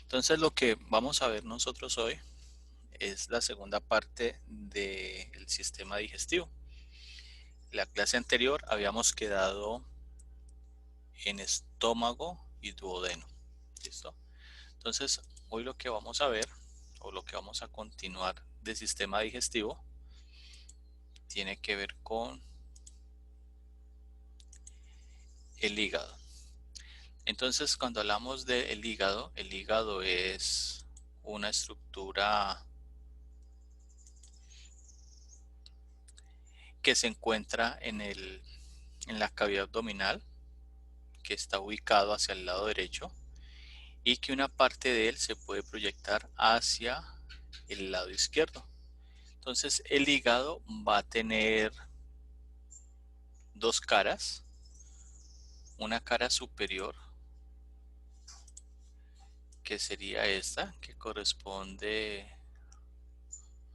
Entonces lo que vamos a ver nosotros hoy es la segunda parte del sistema digestivo. La clase anterior habíamos quedado en estómago y duodeno. ¿Listo? Entonces hoy lo que vamos a ver o lo que vamos a continuar del sistema digestivo tiene que ver con el hígado. Entonces cuando hablamos del hígado, el hígado es una estructura que se encuentra en la cavidad abdominal, que está ubicado hacia el lado derecho y que una parte de él se puede proyectar hacia el lado izquierdo. Entonces el hígado va a tener dos caras, una cara superior que sería esta, que corresponde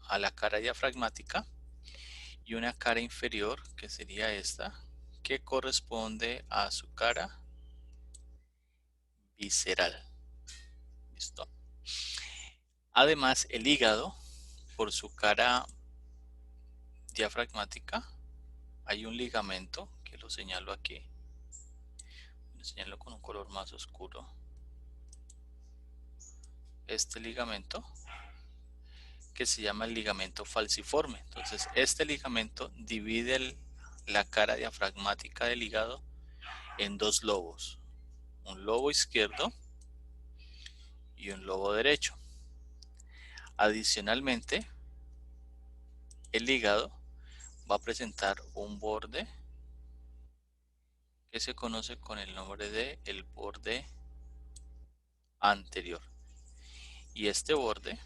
a la cara diafragmática, y una cara inferior que sería esta, que corresponde a su cara visceral. ¿Listo? Además, el hígado, por su cara diafragmática, hay un ligamento que lo señalo aquí. Lo señalo con un color más oscuro. Este ligamento que se llama el ligamento falciforme. Entonces, este ligamento divide la cara diafragmática del hígado en dos lobos. Un lobo izquierdo y un lobo derecho. Adicionalmente, el hígado va a presentar un borde que se conoce con el nombre de el borde anterior. Y este borde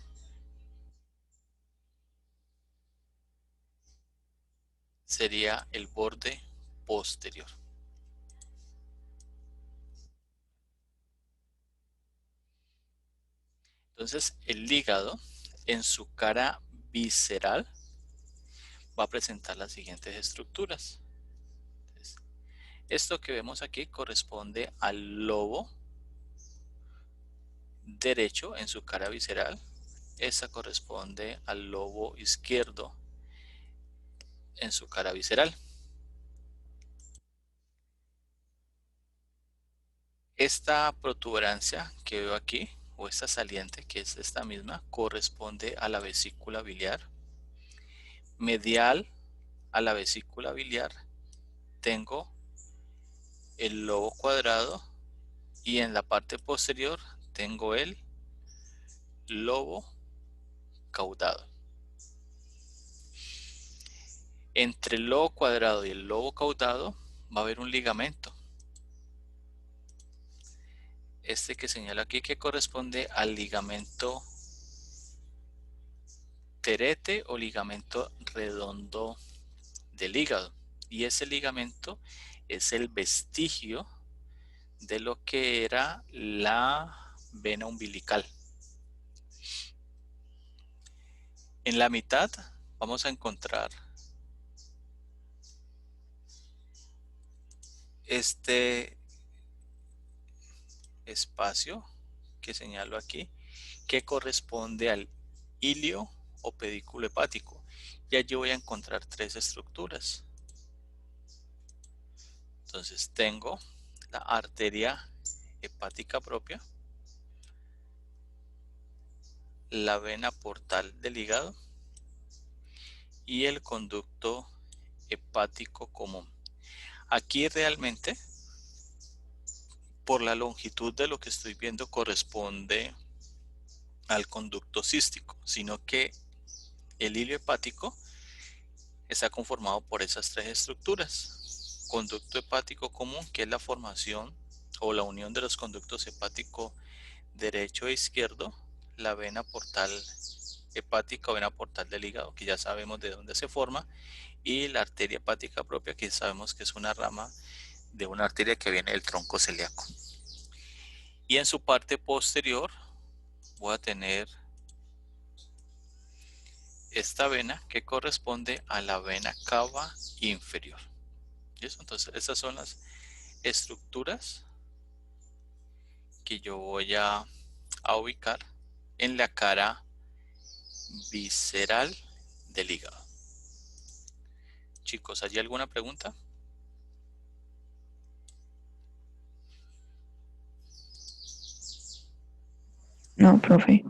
sería el borde posterior. Entonces, el hígado en su cara visceral va a presentar las siguientes estructuras. Entonces, esto que vemos aquí corresponde al lobo derecho en su cara visceral. Esta corresponde al lobo izquierdo en su cara visceral. Esta protuberancia que veo aquí, o esta saliente que es esta misma, corresponde a la vesícula biliar. Medial a la vesícula biliar tengo el lobo cuadrado y en la parte posterior tengo el lobo caudado. Entre el lobo cuadrado y el lobo caudado va a haber un ligamento. Este que señalo aquí, que corresponde al ligamento terete o ligamento redondo del hígado. Y ese ligamento es el vestigio de lo que era la vena umbilical. En la mitad vamos a encontrar este espacio que señalo aquí, que corresponde al ilio o pedículo hepático. Y allí voy a encontrar tres estructuras. Entonces tengo la arteria hepática propia, la vena portal del hígado y el conducto hepático común. Aquí realmente, por la longitud de lo que estoy viendo, corresponde al conducto cístico, sino que el hilo hepático está conformado por esas tres estructuras. Conducto hepático común, que es la formación o la unión de los conductos hepático derecho e izquierdo, la vena portal hepática o vena portal del hígado, que ya sabemos de dónde se forma, y la arteria hepática propia, que sabemos que es una rama de una arteria que viene del tronco celíaco. Y en su parte posterior voy a tener esta vena que corresponde a la vena cava inferior. ¿Listo? Entonces estas son las estructuras que yo voy a a ubicar en la cara visceral del hígado. Chicos, ¿hay alguna pregunta? No, profe.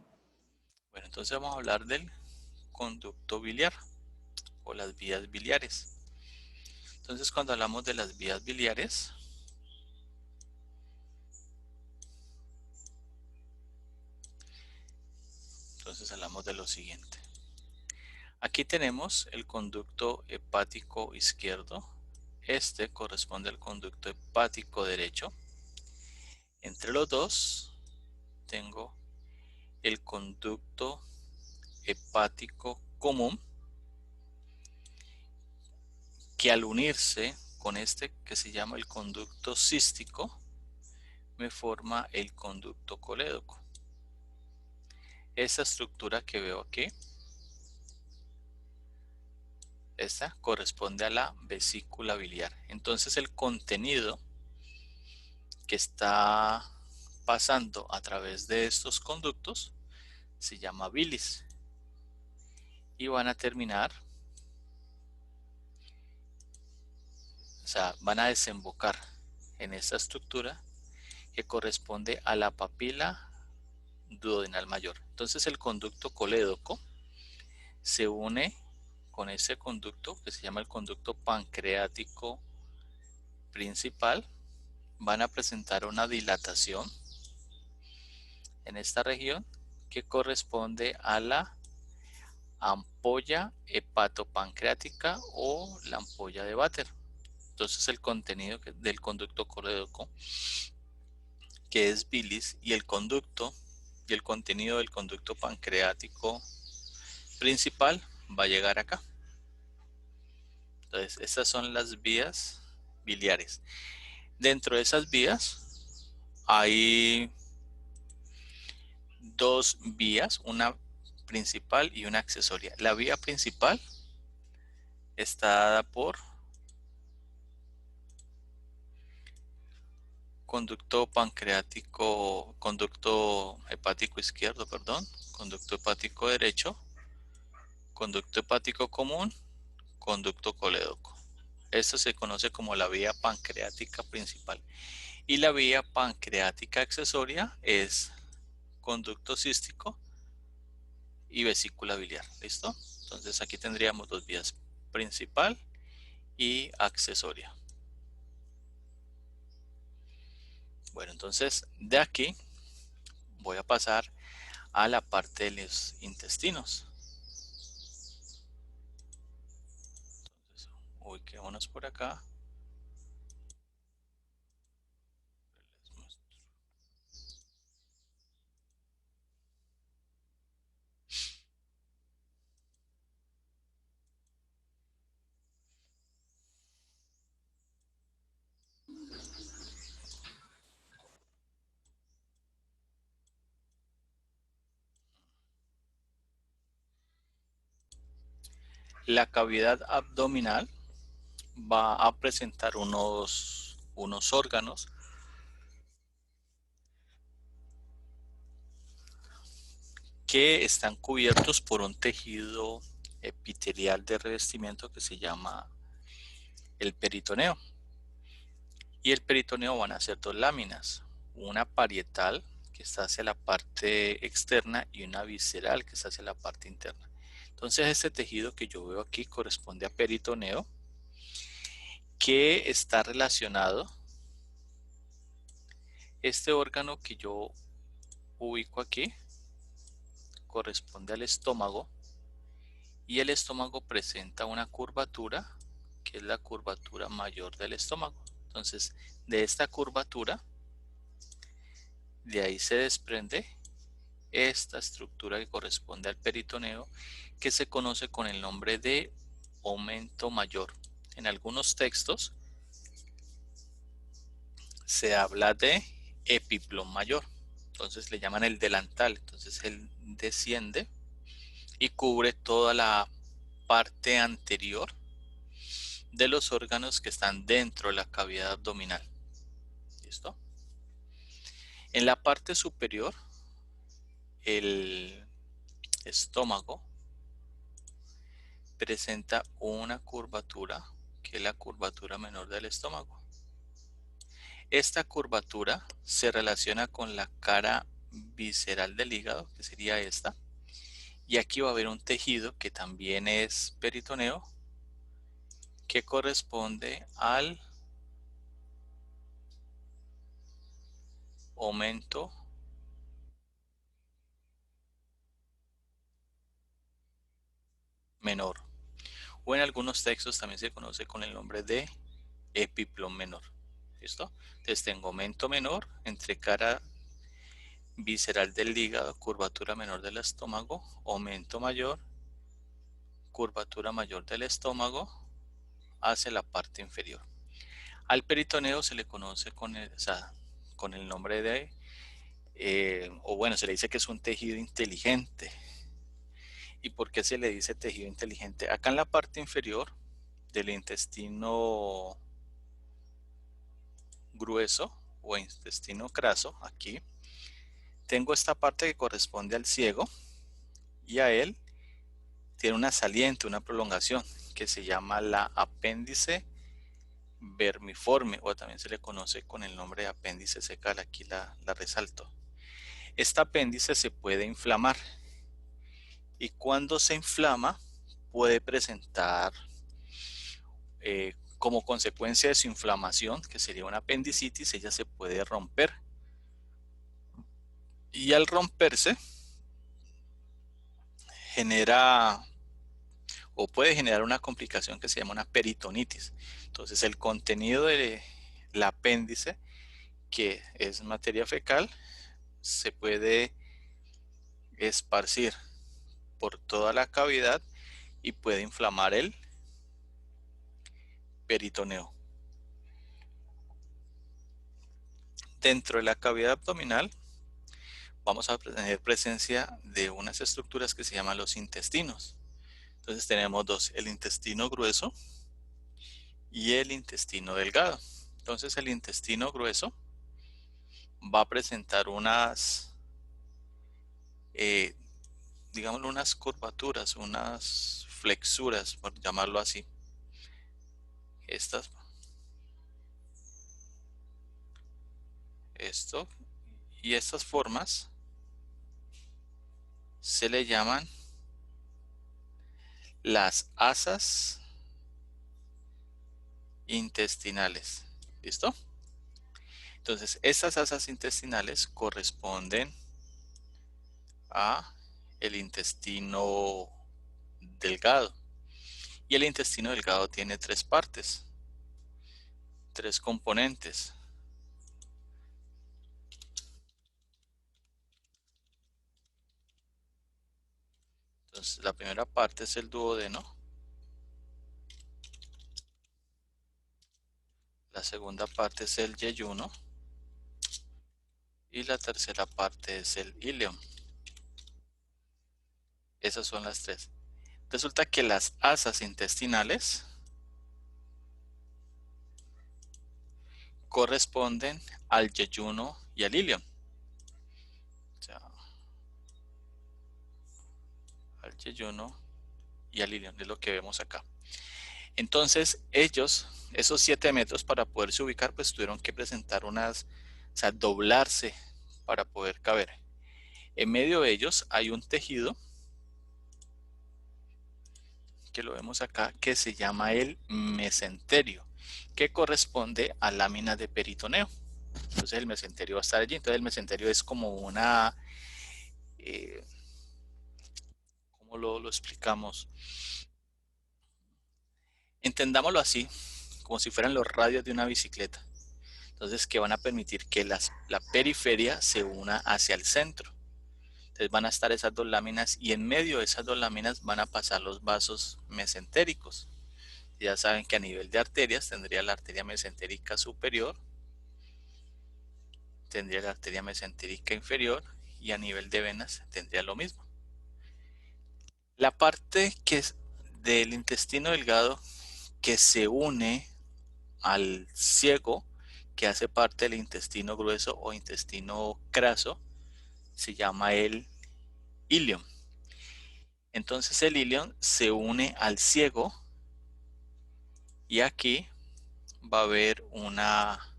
Bueno, entonces vamos a hablar del conducto biliar o las vías biliares. Entonces, cuando hablamos de las vías biliares, entonces hablamos de lo siguiente. Aquí tenemos el conducto hepático izquierdo. Este corresponde al conducto hepático derecho. Entre los dos tengo el conducto hepático común, que al unirse con este que se llama el conducto cístico, me forma el conducto colédoco. Esta estructura que veo aquí, esta corresponde a la vesícula biliar. Entonces el contenido que está pasando a través de estos conductos se llama bilis y van a terminar, o sea, van a desembocar en esta estructura que corresponde a la papila duodenal mayor. Entonces el conducto colédoco se une con ese conducto que se llama el conducto pancreático principal. Van a presentar una dilatación en esta región que corresponde a la ampolla hepatopancreática o la ampolla de Vater. Entonces el contenido del conducto colédoco, que es bilis, y el contenido del conducto pancreático principal va a llegar acá. Entonces estas son las vías biliares. Dentro de esas vías hay dos vías, una principal y una accesoria. La vía principal está dada por conducto pancreático, conducto hepático izquierdo, perdón, conducto hepático derecho, conducto hepático común, conducto colédoco. Esto se conoce como la vía pancreática principal. Y la vía pancreática accesoria es conducto cístico y vesícula biliar. ¿Listo? Entonces aquí tendríamos dos vías, principal y accesoria. Bueno, entonces de aquí voy a pasar a la parte de los intestinos. Entonces, ubiquémonos por acá. La cavidad abdominal va a presentar unos órganos que están cubiertos por un tejido epitelial de revestimiento que se llama el peritoneo. Y el peritoneo van a ser dos láminas, una parietal que está hacia la parte externa y una visceral que está hacia la parte interna. Entonces este tejido que yo veo aquí corresponde a peritoneo, que está relacionado, este órgano que yo ubico aquí corresponde al estómago, y el estómago presenta una curvatura que es la curvatura mayor del estómago. Entonces de esta curvatura, de ahí se desprende esta estructura que corresponde al peritoneo, que se conoce con el nombre de aumento mayor. En algunos textos se habla de epiplón mayor, entonces le llaman el delantal. Entonces él desciende y cubre toda la parte anterior de los órganos que están dentro de la cavidad abdominal. ¿Listo? En la parte superior el estómago presenta una curvatura que es la curvatura menor del estómago. Esta curvatura se relaciona con la cara visceral del hígado, que sería esta. Y aquí va a haber un tejido que también es peritoneo, que corresponde al aumento menor. O en algunos textos también se conoce con el nombre de epiplón menor. ¿Listo? Entonces tengo aumento menor entre cara visceral del hígado, curvatura menor del estómago, aumento mayor, curvatura mayor del estómago hacia la parte inferior. Al peritoneo se le conoce con con el nombre de, o bueno, se le dice que es un tejido inteligente. ¿Y por qué se le dice tejido inteligente? Acá en la parte inferior del intestino grueso o intestino graso, aquí, tengo esta parte que corresponde al ciego y a él tiene una saliente, una prolongación que se llama la apéndice vermiforme o también se le conoce con el nombre de apéndice secal, aquí la resalto. Esta apéndice se puede inflamar y cuando se inflama puede presentar como consecuencia de su inflamación, que sería una apendicitis, ella se puede romper. Y al romperse genera o puede generar una complicación que se llama una peritonitis. Entonces el contenido de la apéndice, que es materia fecal, se puede esparcir por toda la cavidad y puede inflamar el peritoneo. Dentro de la cavidad abdominal vamos a tener presencia de unas estructuras que se llaman los intestinos. Entonces tenemos dos, el intestino grueso y el intestino delgado. Entonces el intestino grueso va a presentar unas, digámoslo, unas curvaturas, unas flexuras, por llamarlo así. Esto y estas formas se le llaman las asas intestinales. ¿Listo? Entonces, estas asas intestinales corresponden a el intestino delgado. Y el intestino delgado tiene tres partes, tres componentes. Entonces, la primera parte es el duodeno. La segunda parte es el yeyuno. Y la tercera parte es el ileum. Esas son las tres. Resulta que las asas intestinales corresponden al yeyuno y al ileum. O sea, al yeyuno y al ileum, es lo que vemos acá. Entonces ellos, esos 7 metros para poderse ubicar, pues tuvieron que presentar unas, o sea, doblarse para poder caber. En medio de ellos hay un tejido, que lo vemos acá, que se llama el mesenterio, que corresponde a láminas de peritoneo. Entonces el mesenterio va a estar allí. Entonces el mesenterio es como una, ¿cómo lo explicamos? Entendámoslo así, como si fueran los radios de una bicicleta. Entonces, que van a permitir que la periferia se una hacia el centro. Entonces van a estar esas dos láminas y en medio de esas dos láminas van a pasar los vasos mesentéricos. Ya saben que a nivel de arterias tendría la arteria mesentérica superior, tendría la arteria mesentérica inferior y a nivel de venas tendría lo mismo. La parte que es del intestino delgado que se une al ciego, que hace parte del intestino grueso o intestino graso, se llama el ilion. Entonces el ilion se une al ciego y aquí va a haber una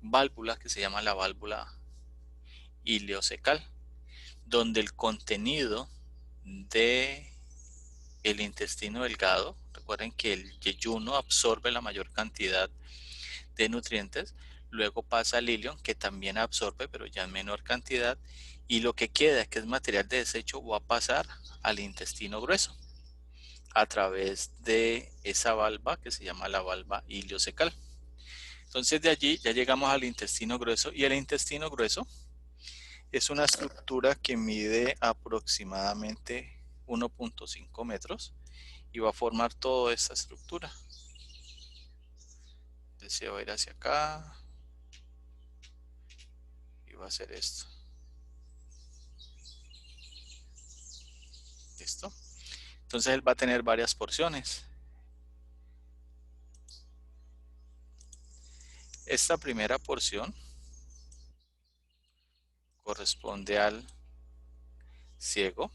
válvula que se llama la válvula ileocecal, donde el contenido de el intestino delgado, recuerden que el yeyuno absorbe la mayor cantidad de nutrientes, luego pasa al ilion que también absorbe pero ya en menor cantidad, y lo que queda, que es material de desecho, va a pasar al intestino grueso a través de esa valva que se llama la valva ileocecal. Entonces de allí ya llegamos al intestino grueso, y el intestino grueso es una estructura que mide aproximadamente 1.5 metros y va a formar toda esta estructura. Deseo ir hacia acá y va a ser esto. ¿Listo? Entonces él va a tener varias porciones. Esta primera porción corresponde al ciego.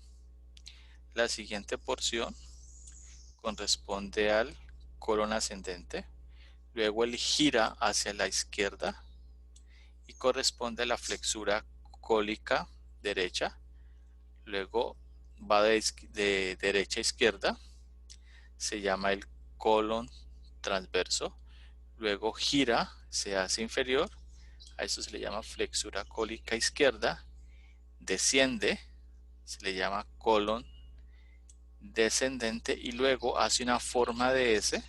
La siguiente porción corresponde al colon ascendente. Luego él gira hacia la izquierda y corresponde a la flexura cólica derecha. Luego va de derecha a izquierda. Se llama el colon transverso. Luego gira, se hace inferior. A eso se le llama flexura cólica izquierda. Desciende, se le llama colon descendente, y luego hace una forma de S,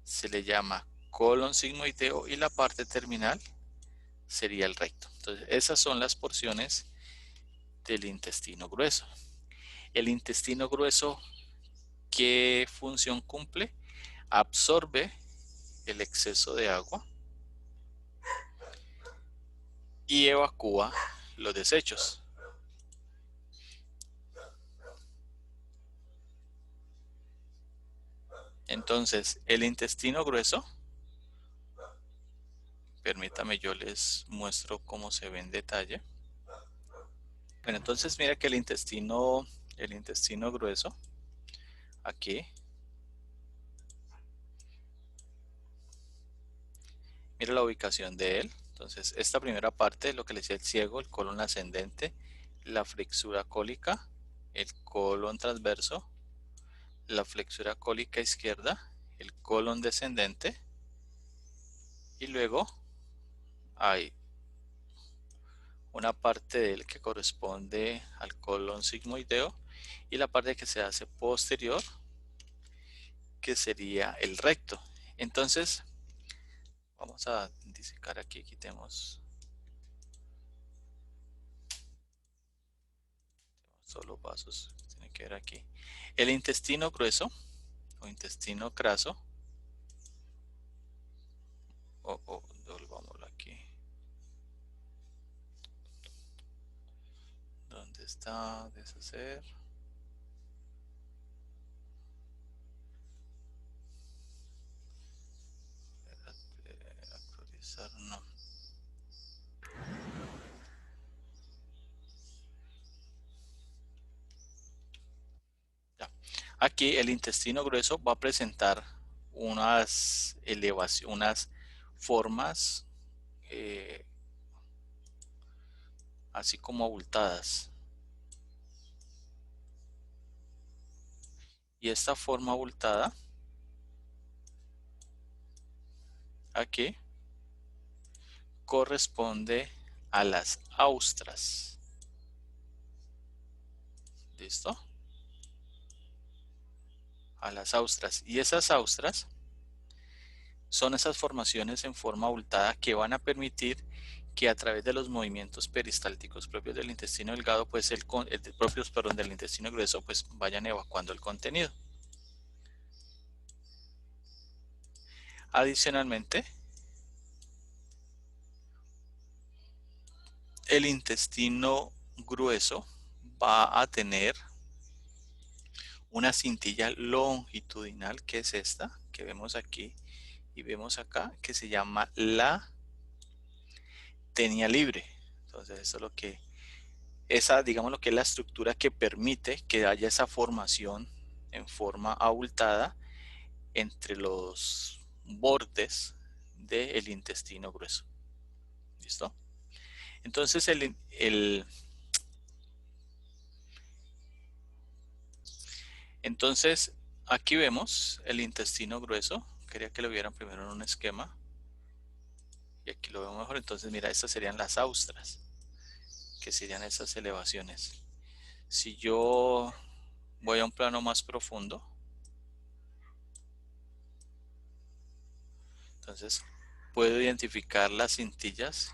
se le llama colon sigmoideo, y la parte terminal sería el recto. Entonces esas son las porciones del intestino grueso. El intestino grueso, ¿qué función cumple? Absorbe el exceso de agua y evacúa los desechos. Entonces el intestino grueso, permítame, yo les muestro cómo se ve en detalle. Bueno, entonces mira que el intestino grueso, aquí, mira la ubicación de él. Entonces esta primera parte, lo que le decía el ciego, el colon ascendente, la flexura cólica, el colon transverso, la flexura cólica izquierda, el colon descendente, y luego hay una parte de él que corresponde al colon sigmoideo, y la parte que se hace posterior, que sería el recto. Entonces vamos a disecar aquí, quitemos solo vasos, tiene que ver aquí. El intestino grueso o intestino graso, devolvámoslo aquí. ¿Dónde está? Deshacer. Actualizar, no. Ya. Aquí el intestino grueso va a presentar unas elevaciones, unas formas así como abultadas. Y esta forma abultada aquí corresponde a las austras. ¿Listo? A las austras. Y esas austras son esas formaciones en forma abultada que van a permitir que a través de los movimientos peristálticos propios del intestino delgado, pues propios, perdón, del intestino grueso, pues vayan evacuando el contenido. Adicionalmente, el intestino grueso va a tener una cintilla longitudinal, que es esta, que vemos aquí y vemos acá, que se llama la tenia libre. Entonces eso es lo que esa, digamos lo que es la estructura que permite que haya esa formación en forma abultada entre los bordes del intestino grueso. ¿Listo? Entonces entonces aquí vemos el intestino grueso. Quería que lo vieran primero en un esquema. Y aquí lo veo mejor. Entonces mira, estas serían las austras, que serían esas elevaciones. Si yo voy a un plano más profundo, entonces puedo identificar las cintillas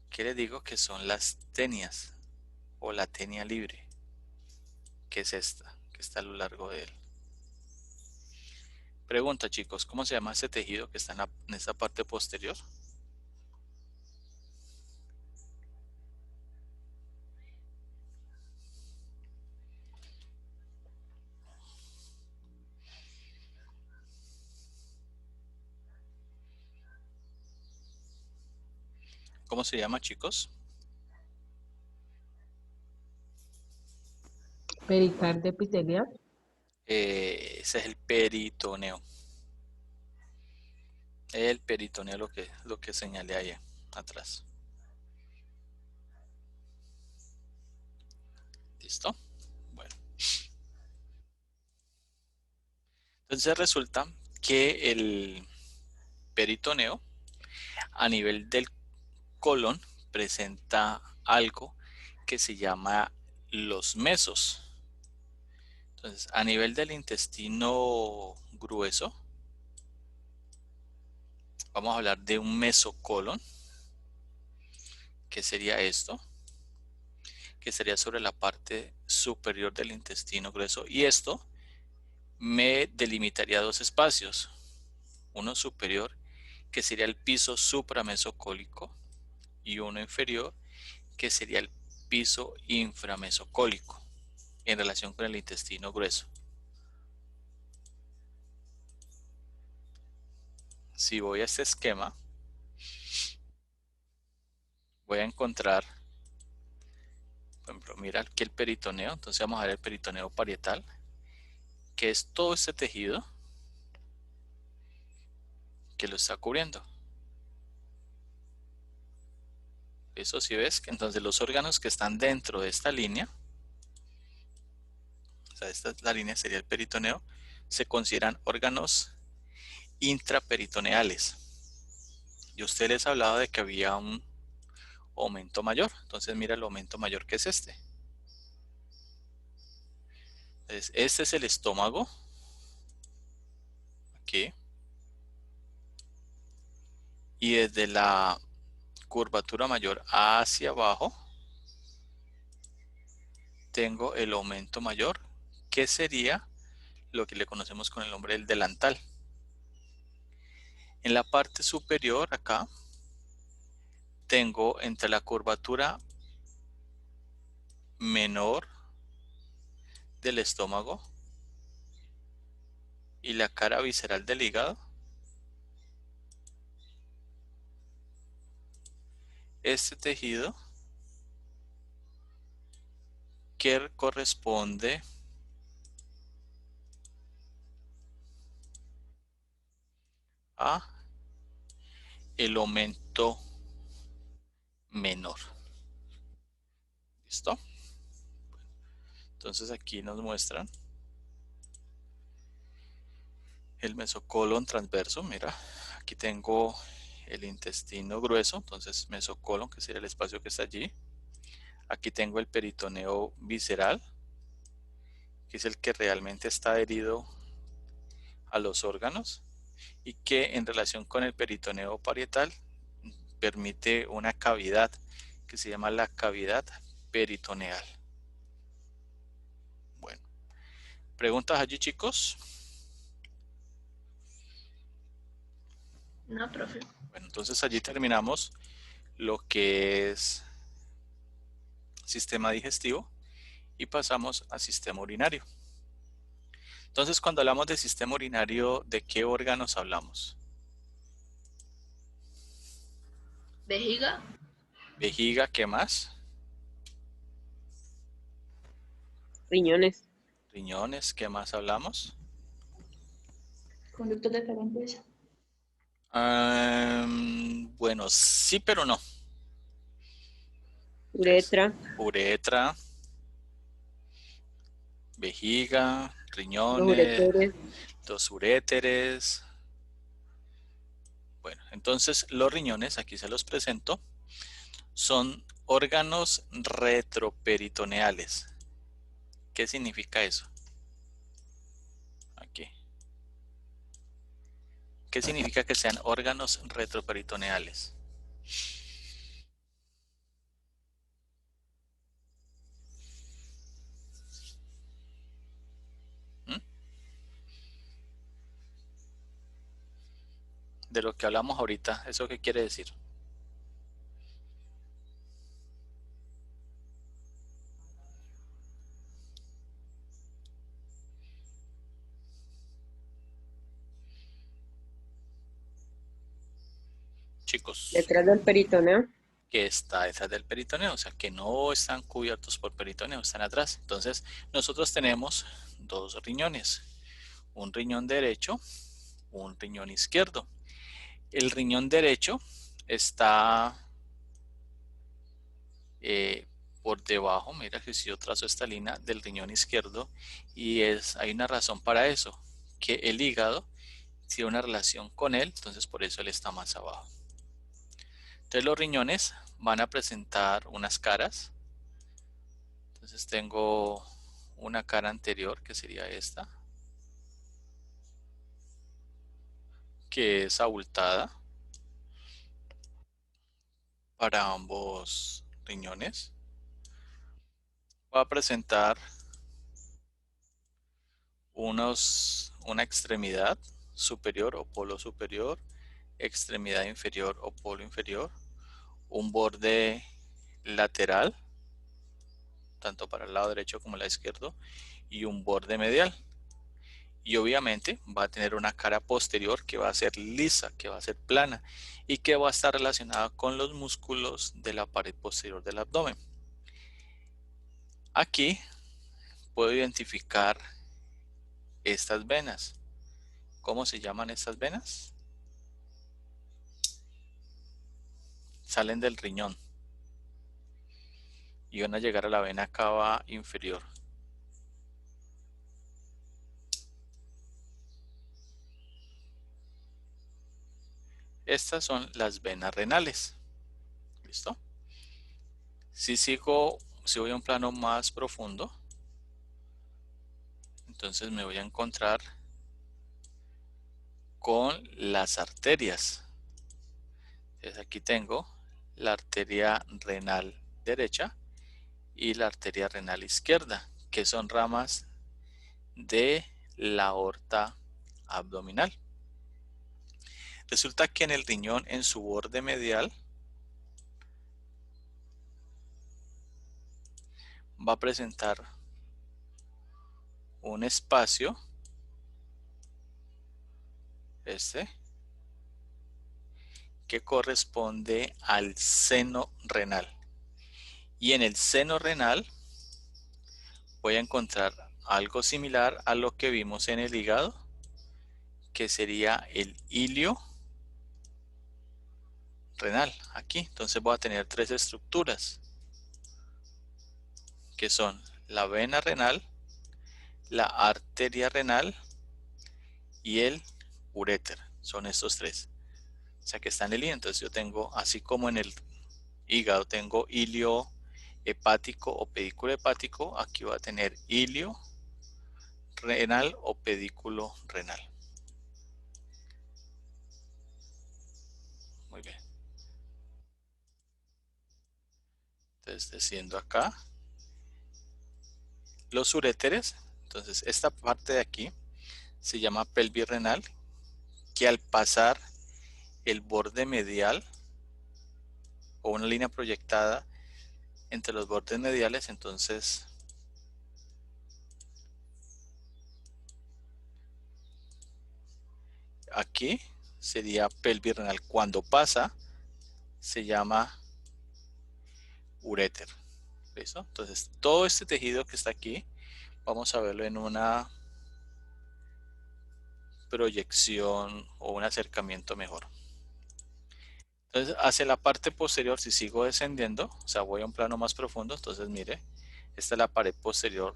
que les digo que son las tenias o la tenia libre, que es esta, que está a lo largo de él. Pregunta, chicos, ¿cómo se llama ese tejido que está en esta parte posterior? ¿Cómo se llama, chicos? Pericardio epitelial. Ese es el peritoneo. El peritoneo lo que señalé ahí atrás. ¿Listo? Bueno. Entonces resulta que el peritoneo a nivel del colon presenta algo que se llama los mesos. Entonces, a nivel del intestino grueso, vamos a hablar de un mesocolon, que sería esto, que sería sobre la parte superior del intestino grueso. Y esto me delimitaría dos espacios. Uno superior, que sería el piso supramesocólico, y uno inferior, que sería el piso inframesocólico, en relación con el intestino grueso. Si voy a este esquema, voy a encontrar, por ejemplo, mira aquí el peritoneo. Entonces vamos a ver el peritoneo parietal, que es todo este tejido que lo está cubriendo. Eso sí ves, que entonces los órganos que están dentro de esta línea, o sea, la línea sería el peritoneo, se consideran órganos intraperitoneales. Y usted les hablaba de que había un aumento mayor. Entonces mira el aumento mayor, que es este. Entonces, este es el estómago. Aquí. Y desde la curvatura mayor hacia abajo tengo el aumento mayor, que sería lo que le conocemos con el nombre del delantal. En la parte superior acá tengo entre la curvatura menor del estómago y la cara visceral del hígado este tejido que corresponde a el aumento menor. ¿Listo? Entonces aquí nos muestran el mesocolon transverso. Mira, aquí tengo el intestino grueso, entonces mesocolon, que sería el espacio que está allí. Aquí tengo el peritoneo visceral, que es el que realmente está adherido a los órganos y que en relación con el peritoneo parietal permite una cavidad que se llama la cavidad peritoneal. Bueno, ¿preguntas allí, chicos? No, profe. Bueno, entonces allí terminamos lo que es sistema digestivo y pasamos al sistema urinario. Entonces, cuando hablamos de sistema urinario, ¿de qué órganos hablamos? Vejiga, Vejiga, ¿qué más? Riñones. Riñones, ¿qué más hablamos? Conductos deferentes. Bueno, sí, pero no. Entonces, Uretra. uretra, vejiga, Los riñones, ureteres. los uréteres. Bueno, entonces los riñones, aquí se los presento, son órganos retroperitoneales. ¿Qué significa eso? Aquí. ¿Qué significa que sean órganos retroperitoneales? ¿Mm? De lo que hablamos ahorita, ¿eso qué quiere decir? Chicos, Detrás del peritoneo. que está detrás del peritoneo, o sea, que no están cubiertos por peritoneo, están atrás. Entonces, nosotros tenemos dos riñones, un riñón derecho, un riñón izquierdo. El riñón derecho está por debajo, mira que si yo trazo esta línea del riñón izquierdo, y hay una razón para eso, que el hígado tiene una relación con él, entonces por eso él está más abajo. Entonces los riñones van a presentar unas caras. Entonces tengo una cara anterior, que sería esta, que es abultada para ambos riñones. Va a presentar una extremidad superior o polo superior, extremidad inferior o polo inferior, un borde lateral, tanto para el lado derecho como el lado izquierdo, y un borde medial. Y obviamente va a tener una cara posterior que va a ser lisa, que va a ser plana y que va a estar relacionada con los músculos de la pared posterior del abdomen. Aquí puedo identificar estas venas. ¿Cómo se llaman estas venas? Salen del riñón y van a llegar a la vena cava inferior. Estas son las venas renales. ¿Listo? Si voy a un plano más profundo, entonces me voy a encontrar con las arterias. Entonces aquí tengo la arteria renal derecha y la arteria renal izquierda, que son ramas de la aorta abdominal. Resulta que en el riñón, en su borde medial, va a presentar un espacio, que corresponde al seno renal. Y en el seno renal voy a encontrar algo similar a lo que vimos en el hígado, que sería el hilio renal. Aquí, entonces voy a tener tres estructuras, que son la vena renal, la arteria renal y el uréter. Son estos tres. O sea que está en el hígado. Entonces yo tengo, así como en el hígado tengo hilio hepático o pedículo hepático, aquí voy a tener hilio renal o pedículo renal. Muy bien. Entonces desciendo acá. Los uréteres, entonces esta parte de aquí se llama pelvis renal, que al pasar el borde medial o una línea proyectada entre los bordes mediales, entonces aquí sería pelvis renal. Cuando pasa se llama uréter. ¿Listo? Entonces todo este tejido que está aquí Vamos a verlo en una proyección o un acercamiento mejor. Entonces, hacia la parte posterior, si sigo descendiendo, o sea, voy a un plano más profundo, entonces mire, esta es la pared posterior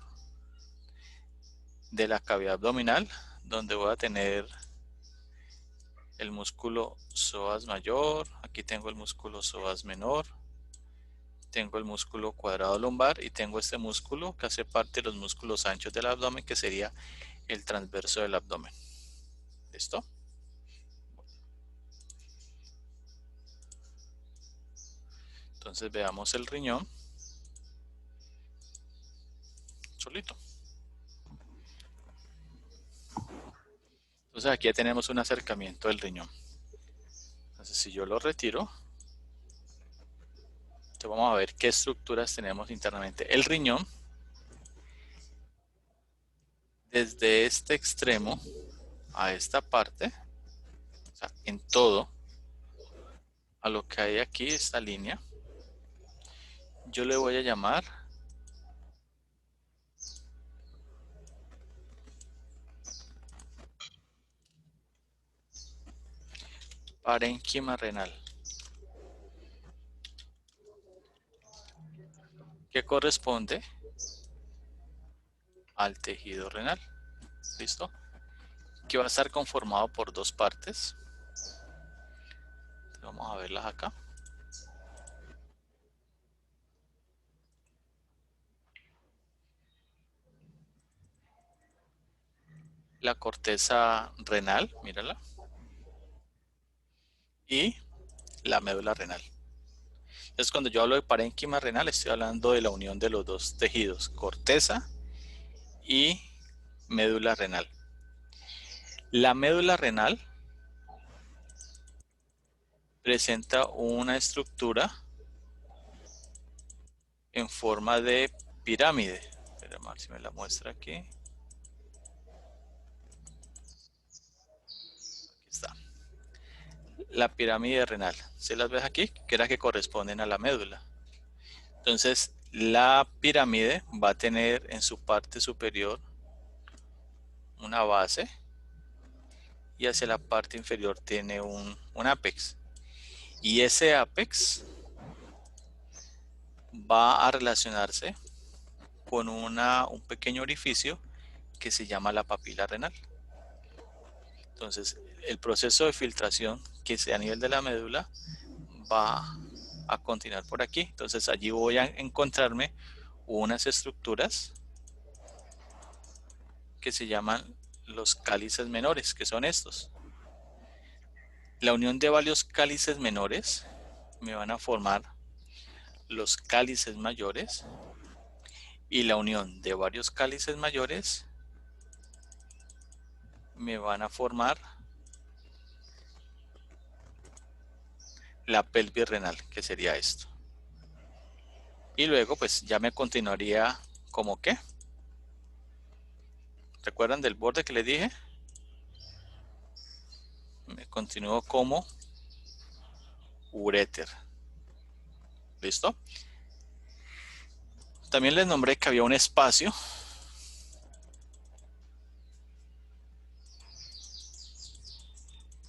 de la cavidad abdominal, donde voy a tener el músculo psoas mayor, aquí tengo el músculo psoas menor, tengo el músculo cuadrado lumbar y tengo este músculo que hace parte de los músculos anchos del abdomen, que sería el transverso del abdomen. ¿Listo? Entonces veamos el riñón solito. Entonces aquí ya tenemos un acercamiento del riñón. Entonces si yo lo retiro, entonces vamos a ver qué estructuras tenemos internamente. El riñón, desde este extremo a esta parte, o sea, en todo, a lo que hay aquí, esta línea, yo le voy a llamar parénquima renal, que corresponde al tejido renal. ¿Listo? Que va a estar conformado por dos partes. Vamos a verlas acá. La corteza renal, mírala. Y la médula renal. Entonces, cuando yo hablo de parénquima renal, estoy hablando de la unión de los dos tejidos, corteza y médula renal. La médula renal presenta una estructura en forma de pirámide. Vamos a ver si me la muestra aquí. Aquí está. La pirámide renal. ¿Se las ves aquí? Que era que corresponden a la médula. Entonces, la pirámide va a tener en su parte superior una base y hacia la parte inferior tiene un ápex. Y ese ápex va a relacionarse con un pequeño orificio que se llama la papila renal. Entonces, el proceso de filtración que sea a nivel de la médula va a continuar por aquí. Entonces, allí voy a encontrarme unas estructuras que se llaman los cálices menores, que son estos. La unión de varios cálices menores me van a formar los cálices mayores, y la unión de varios cálices mayores me van a formar la pelvis renal, que sería esto. Y luego pues ya me continuaría como ¿qué? ¿Recuerdan del borde que les dije? Me continúo como uréter. ¿Listo? También les nombré que había un espacio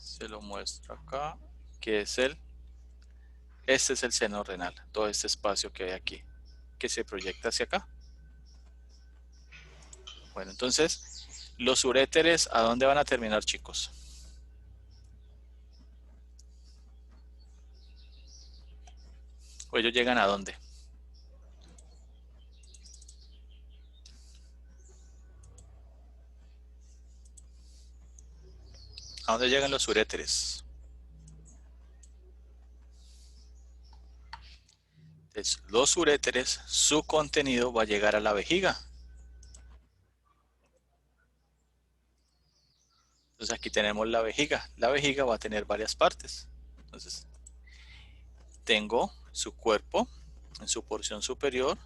se lo muestro acá, que es este es el seno renal, todo este espacio que hay aquí, que se proyecta hacia acá. Bueno, entonces, los uréteres, ¿a dónde van a terminar, chicos? ¿O ellos llegan a dónde? ¿A dónde llegan los uréteres? Entonces, los uréteres, su contenido va a llegar a la vejiga. Entonces aquí tenemos la vejiga. La vejiga va a tener varias partes. Entonces, tengo su cuerpo en su porción superior,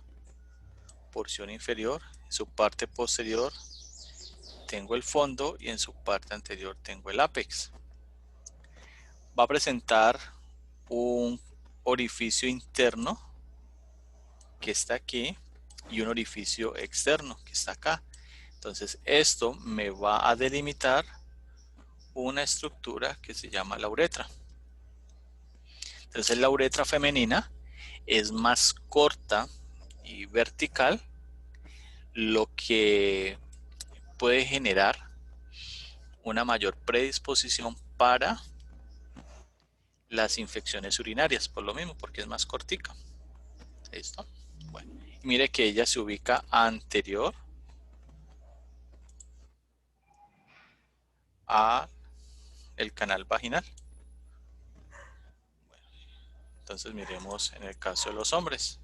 porción inferior, en su parte posterior tengo el fondo y en su parte anterior tengo el ápex. Va a presentar un orificio interno que está aquí, y un orificio externo que está acá. Entonces esto me va a delimitar una estructura que se llama la uretra. Entonces la uretra femenina es más corta y vertical, lo que puede generar una mayor predisposición para las infecciones urinarias, por lo mismo, porque es más cortica. ¿Listo? Bueno, mire que ella se ubica anterior a el canal vaginal. Bueno, entonces miremos en el caso de los hombres.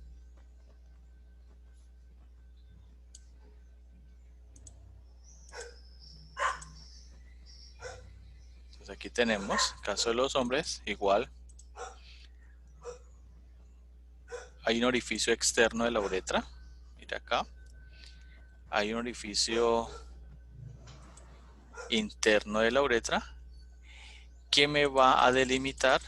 Entonces aquí tenemos, el caso de los hombres, igual. Hay un orificio externo de la uretra. Mira acá. Hay un orificio interno de la uretra que me va a delimitar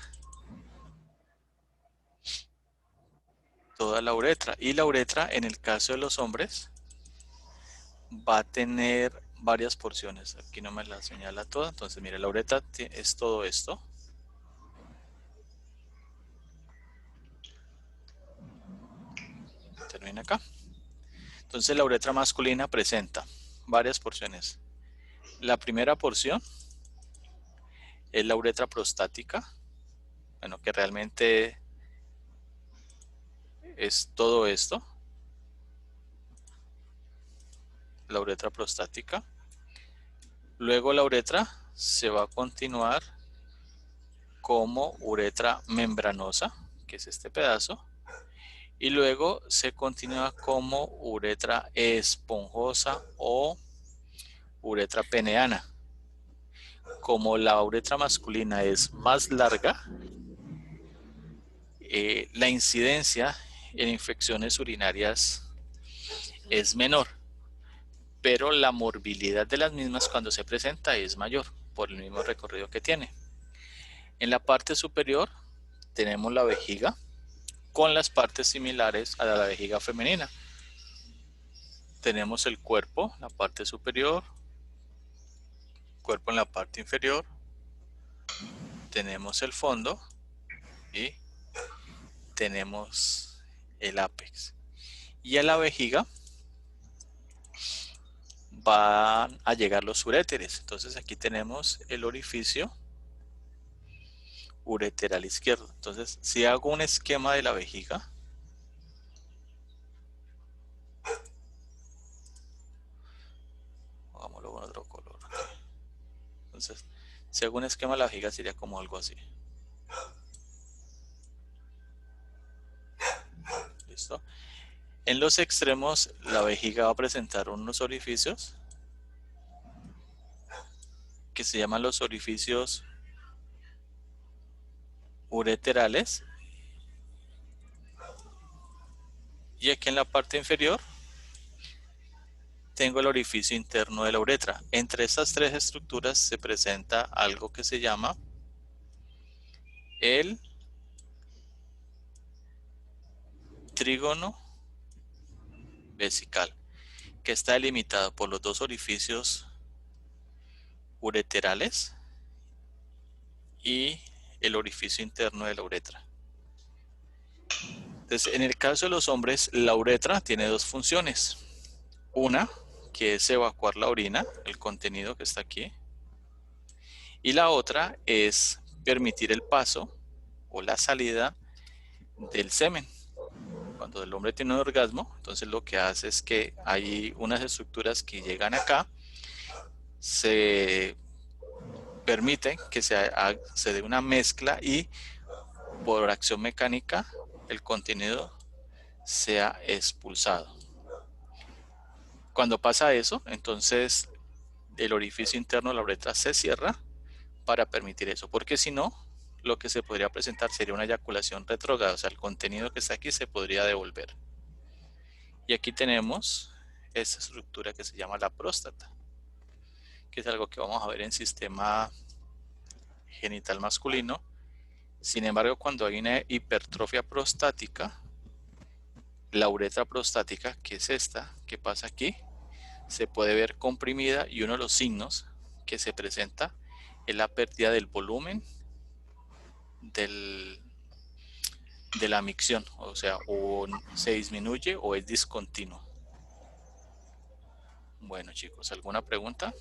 toda la uretra. Y la uretra, en el caso de los hombres, va a tener varias porciones. Aquí no me la señala toda. Entonces, mire, la uretra es todo esto. Termina acá. Entonces, la uretra masculina presenta varias porciones. La primera porción es la uretra prostática. Bueno, que realmente es todo esto. La uretra prostática. Luego la uretra se va a continuar como uretra membranosa, que es este pedazo, y luego se continúa como uretra esponjosa o uretra peneana. Como la uretra masculina es más larga, la incidencia en infecciones urinarias es menor, pero la morbilidad de las mismas cuando se presenta es mayor por el mismo recorrido que tiene. En la parte superior tenemos la vejiga con las partes similares a la vejiga femenina. Tenemos el cuerpo, la parte superior, cuerpo en la parte inferior, tenemos el fondo y tenemos el ápex. Y a la vejiga van a llegar los uréteres. Entonces aquí tenemos el orificio ureteral izquierdo. Entonces, si hago un esquema de la vejiga, hagámoslo con otro color. Entonces, si hago un esquema de la vejiga sería como algo así. ¿Listo? En los extremos, la vejiga va a presentar unos orificios que se llaman los orificios ureterales. Y aquí en la parte inferior tengo el orificio interno de la uretra. Entre estas tres estructuras se presenta algo que se llama el trígono vesical, que está delimitado por los dos orificios ureterales y el orificio interno de la uretra. Entonces, en el caso de los hombres, la uretra tiene dos funciones. Una, que es evacuar la orina, el contenido que está aquí. Y la otra es permitir el paso o la salida del semen. Cuando el hombre tiene un orgasmo, entonces lo que hace es que hay unas estructuras que llegan acá, se permiten que se dé una mezcla y por acción mecánica el contenido sea expulsado. Cuando pasa eso, entonces el orificio interno de la uretra se cierra para permitir eso, porque si no, lo que se podría presentar sería una eyaculación retrógrada, o sea, el contenido que está aquí se podría devolver. Y aquí tenemos esta estructura que se llama la próstata, que es algo que vamos a ver en sistema genital masculino. Sin embargo, cuando hay una hipertrofia prostática, La uretra prostática, que es esta, que pasa aquí, se puede ver comprimida y uno de los signos que se presenta es la pérdida del volumen de la micción, o sea, o se disminuye o es discontinuo. Bueno, chicos, ¿alguna pregunta?